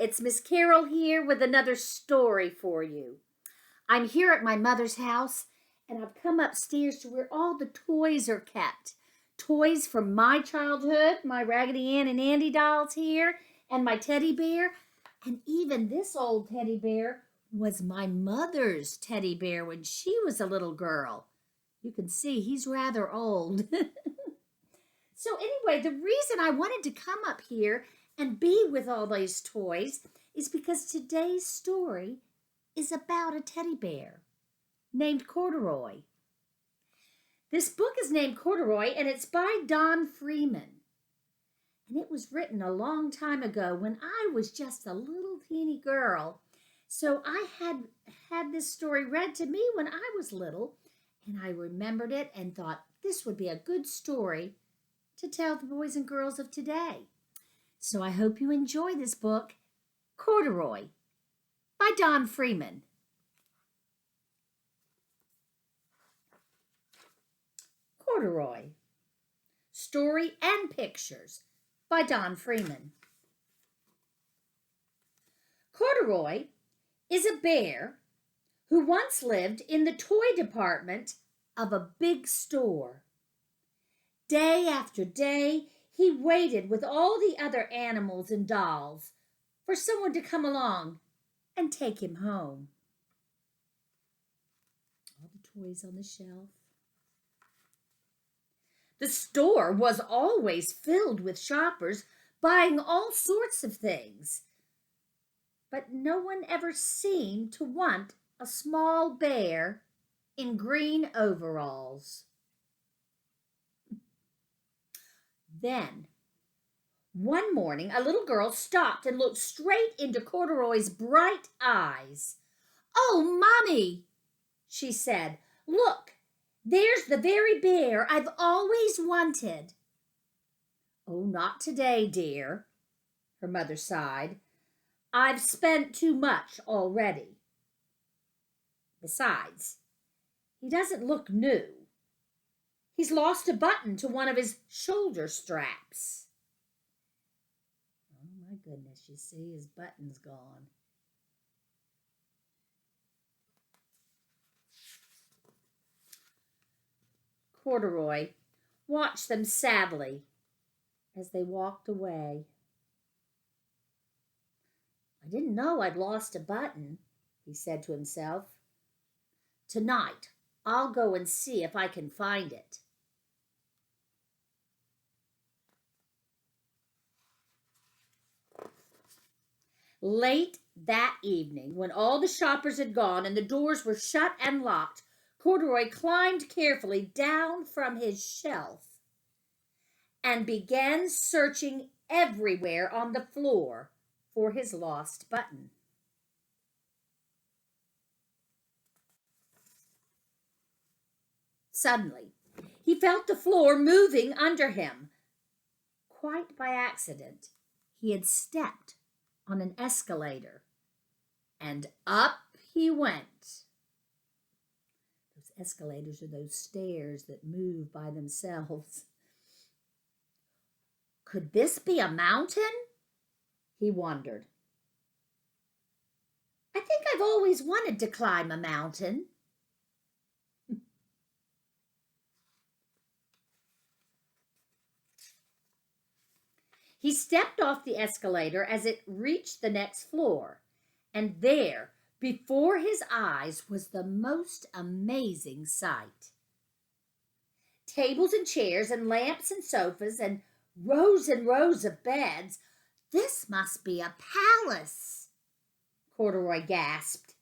it's Miss Carol here with another story for you. I'm here at my mother's house and I've come upstairs to where all the toys are kept. Toys from my childhood, my Raggedy Ann and Andy dolls here, and my teddy bear. And even this old teddy bear was my mother's teddy bear when she was a little girl. You can see he's rather old. So anyway, the reason I wanted to come up here and be with all these toys is because today's story is about a teddy bear named Corduroy. This book is named Corduroy and it's by Don Freeman. And it was written a long time ago when I was just a little teeny girl. So I had this story read to me when I was little, and I remembered it and thought this would be a good story to tell the boys and girls of today. So I hope you enjoy this book, Corduroy, by Don Freeman. Corduroy, Story and Pictures by Don Freeman. Corduroy is a bear who once lived in the toy department of a big store. Day after day, he waited with all the other animals and dolls for someone to come along and take him home. All the toys on the shelf. The store was always filled with shoppers buying all sorts of things, but no one ever seemed to want a small bear in green overalls. Then, one morning, a little girl stopped and looked straight into Corduroy's bright eyes. "Oh, Mommy," she said, "look, there's the very bear I've always wanted." "Oh, not today, dear," her mother sighed. "I've spent too much already. Besides, he doesn't look new. He's lost a button to one of his shoulder straps." Oh my goodness, you see his button's gone. Corduroy watched them sadly as they walked away. "I didn't know I'd lost a button," he said to himself. "Tonight, I'll go and see if I can find it." Late that evening, when all the shoppers had gone and the doors were shut and locked, Corduroy climbed carefully down from his shelf and began searching everywhere on the floor for his lost button. Suddenly, he felt the floor moving under him. Quite by accident, he had stepped on an escalator, and up he went. Those escalators are those stairs that move by themselves. Could this be a mountain? He wondered. "I think I've always wanted to climb a mountain." He stepped off the escalator as it reached the next floor, and there, before his eyes, was the most amazing sight. Tables and chairs and lamps and sofas and rows of beds. "This must be a palace," Corduroy gasped.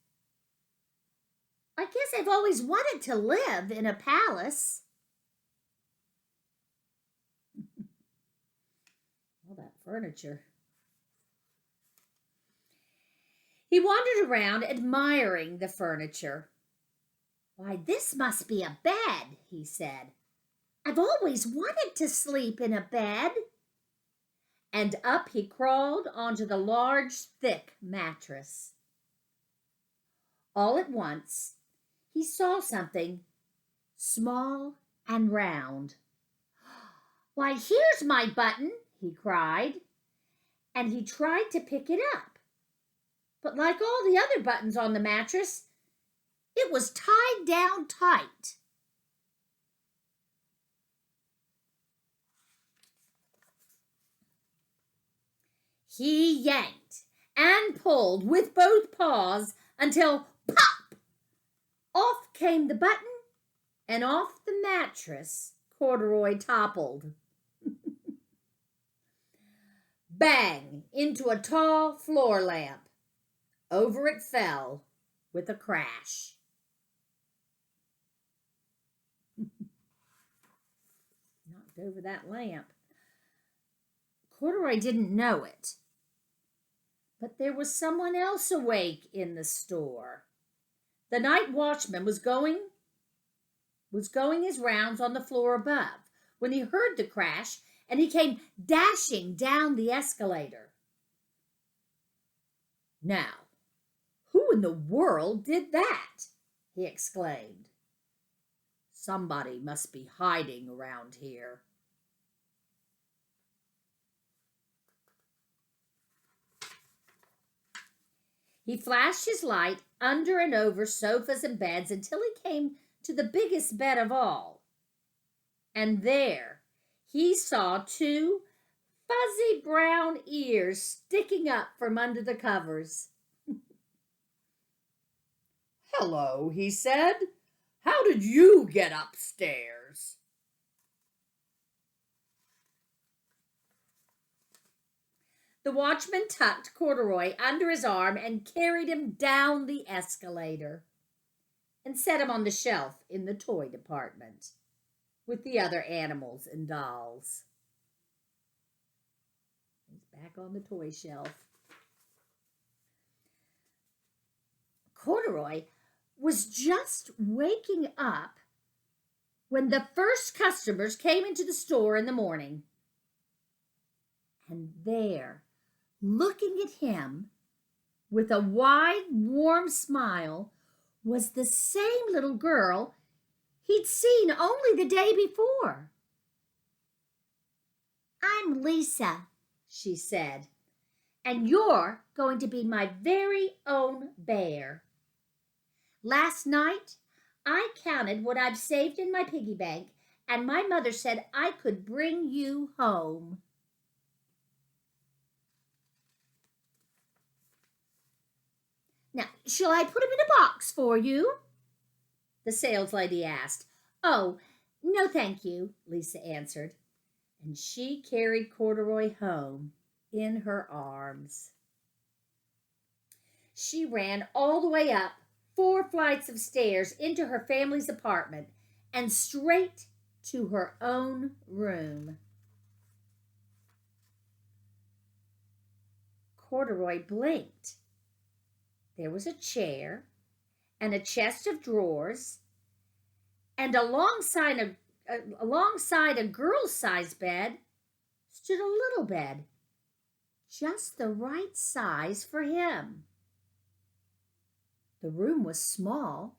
"I guess I've always wanted to live in a palace." All that furniture. He wandered around admiring the furniture. "Why, this must be a bed," he said. "I've always wanted to sleep in a bed." And up he crawled onto the large, thick mattress. All at once, he saw something small and round. "Why, here's my button," he cried, and he tried to pick it up, But like all the other buttons on the mattress, it was tied down tight. He yanked and pulled with both paws until pop! Off came the button, and off the mattress Corduroy toppled. Bang! Into a tall floor lamp. Over it fell with a crash. Knocked over that lamp. Corduroy didn't know it, but there was someone else awake in the store. The night watchman was going his rounds on the floor above when he heard the crash, and he came dashing down the escalator. Now, who in the world did that? He exclaimed. Somebody must be hiding around here. He flashed his light under and over sofas and beds until he came to the biggest bed of all. And there he saw two fuzzy brown ears sticking up from under the covers. Hello, he said. How did you get upstairs? The watchman tucked Corduroy under his arm and carried him down the escalator and set him on the shelf in the toy department with the other animals and dolls. He's back on the toy shelf. Corduroy was just waking up when the first customers came into the store in the morning. And there, looking at him with a wide, warm smile, was the same little girl he'd seen only the day before. I'm Lisa, she said, and you're going to be my very own bear. Last night, I counted what I've saved in my piggy bank, and my mother said I could bring you home. Now, shall I put him in a box for you? The saleslady asked. Oh, no, thank you, Lisa answered, and she carried Corduroy home in her arms. She ran all the way up 4 flights of stairs into her family's apartment and straight to her own room. Corduroy blinked. There was a chair and a chest of drawers, and alongside a girl-sized bed stood a little bed, just the right size for him. The room was small,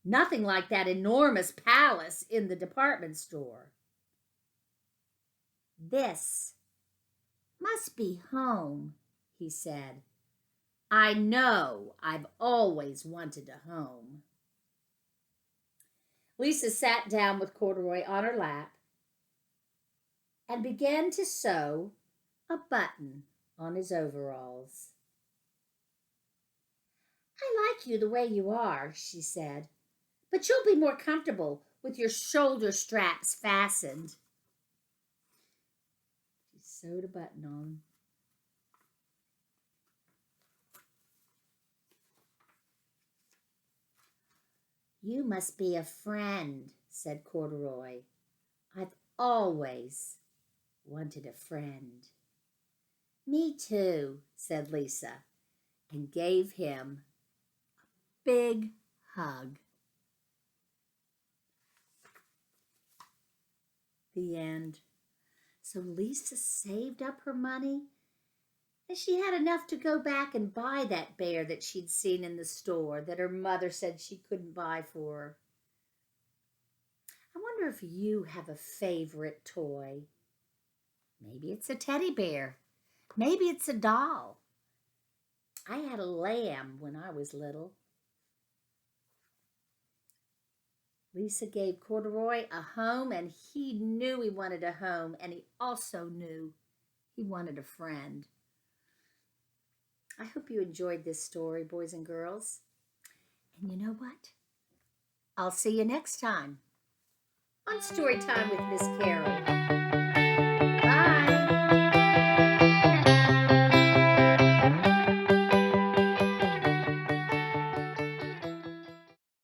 nothing like that enormous palace in the department store. This must be home, he said. I know I've always wanted a home. Lisa sat down with Corduroy on her lap and began to sew a button on his overalls. I like you the way you are, she said, but you'll be more comfortable with your shoulder straps fastened. She sewed a button on. You must be a friend, said Corduroy. I've always wanted a friend. Me too, said Lisa, and gave him a big hug. The end. So Lisa saved up her money, and she had enough to go back and buy that bear that she'd seen in the store that her mother said she couldn't buy for her. I wonder if you have a favorite toy. Maybe it's a teddy bear. Maybe it's a doll. I had a lamb when I was little. Lisa gave Corduroy a home, and he knew he wanted a home, and he also knew he wanted a friend. I hope you enjoyed this story, boys and girls. And you know what? I'll see you next time on Story Time with Miss Karen.